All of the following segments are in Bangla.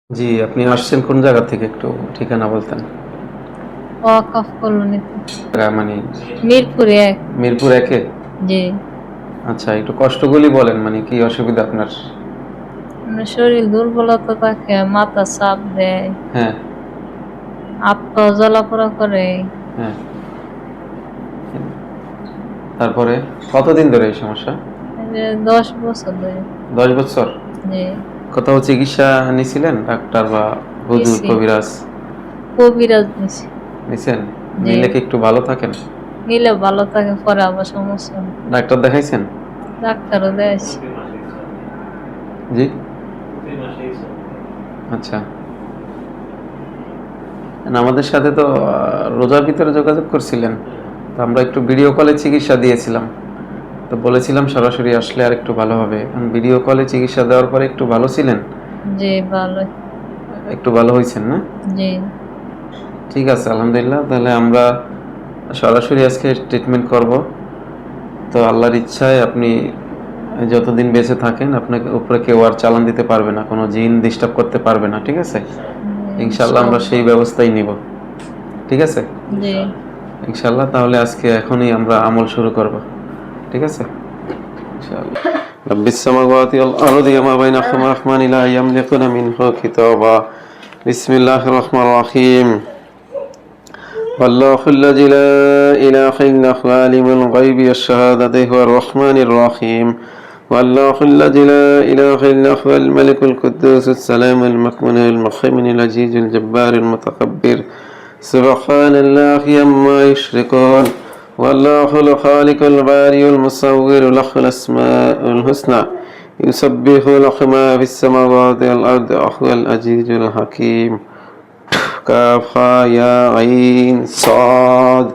জি, আপনি আসছেন কোন জায়গা থেকে একটু ঠিকানা বলতেন? ওয়াকফ কলোনিতে। মানে মিরপুরে ১। মিরপুর ১ এ? জি। আচ্ছা, একটু কষ্টগুলি বলেন মানে কি অসুবিধা আপনার? মানে শরীর দুর্বলতা থাকে, মাথা চাপ দেয়, হ্যাঁ, হাত পা জ্বালাপোড়া করে। হ্যাঁ। তারপরে কতদিন ধরে এই সমস্যা? এই যে ১০ বছর ধরে। ১০ বছর? জি। কোথাও চিকিৎসা নিছিলেন? ডাক্তার বা হুজুর, নিছি। কবিরাজ কবিরাজ নিছি। নিছেন? জি। নিলে কি একটু ভালো থাকেন? নিলে ভালো থাকে, পরে আবার সমস্যা হয়। ডাক্তার দেখাইছেন? ডাক্তারও দেখাইছি। জি? আচ্ছা। না, আমাদের সাথে তো রোজার ভিতরে যোগাযোগ করছিলেন। তো আমরা একটু ভিডিও কলে চিকিৎসা দিয়েছিলাম। তো বলেছিলাম সরাসরি আসলে আরেকটু ভালো হবে। এখন ভিডিও কলে চিকিৎসা দেওয়ার পরে একটু ভালো ছিলেন? জি, ভালোই। একটু ভালো হইছেন না? জি। ঠিক আছে, আলহামদুলিল্লাহ। তাহলে আমরা সরাসরি আজকে ট্রিটমেন্ট করব। তো আল্লাহর ইচ্ছায় আপনি যতদিন বেঁচে থাকেন আপনাকে উপরে কেউ আর চালান দিতে পারবে না। কোনো জিন ডিস্টার্ব করতে পারবে না। ঠিক আছে? ইনশাআল্লাহ আমরা সেই ইনশাআল্লাহ। ব্যবস্থাই নিব। ঠিক আছে? জি। ইনশাআল্লাহ তাহলে আজকে এখনই আমরা আমল শুরু করব। ঠিক আছে? ইনশাআল্লাহ। রব্বিস সামাওয়াতি ওয়াল আরদি ওয়া মা বাইনাহুমা রহমানি লা ইয়ামলিকুনা মিনহু কিতাবা। বিসমিল্লাহির রহমানির রহিম। والله الذي لا إله إلا هو عالم الغيب والشهادة هو الرحمن الرحيم. والله الذي لا إله إلا هو الملك القدوس السلام المؤمن المهيمن العزيز الجبار المتكبر سبحان الله عما يشركون. والله الخالق البارئ المصور له الأسماء الحسنى يسبح له ما في السماوات والأرض وهو العزيز الحكيم. كاف يا عين صاد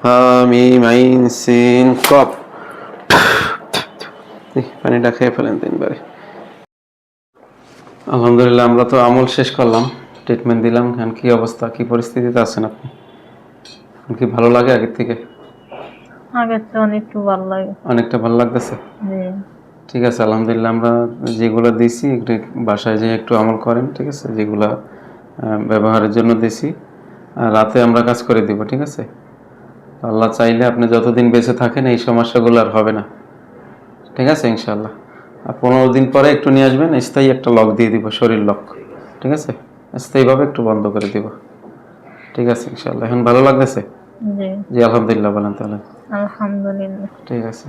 حاميم عين سين قاف। পানিটা খেয়ে ফেলেন ৩ বারে। আলহামদুলিল্লাহ, আমরা তো আমল শেষ করলাম, ট্রিটমেন্ট দিলাম। এখন কি অবস্থা, কি পরিস্থিতিতে আছেন আপনি? এখন কি ভালো লাগে আগের থেকে? আগের চেয়ে অনেকটু ভালো লাগে। অনেকটা ভালো লাগতেছে? জি। ঠিক আছে, আলহামদুলিল্লাহ। আমরা যেগুলো দিছি একটু বাসায় যেয়ে একটু আমল করেন। ঠিক আছে? যেগুলা ব্যবহারের জন্য দিছি রাতে আমরা কাজ করে দিব। ঠিক আছে? আল্লাহ চাইলে আপনি যতদিন বেঁচে থাকেন এই সমস্যাগুলো আর হবে না। ঠিক আছে? ইনশাআল্লাহ। আর ১৫ দিন পরে একটু নিয়ে আসবেন, স্থায়ী একটা লক দিয়ে দিব, শরীর লক। ঠিক আছে? স্থায়ীভাবে একটু বন্ধ করে দিব। ঠিক আছে? ইনশাআল্লাহ। এখন ভালো লাগতেছে? জি। জি, আলহামদুলিল্লাহ বলেন তাহলে। আলহামদুলিল্লাহ। ঠিক আছে।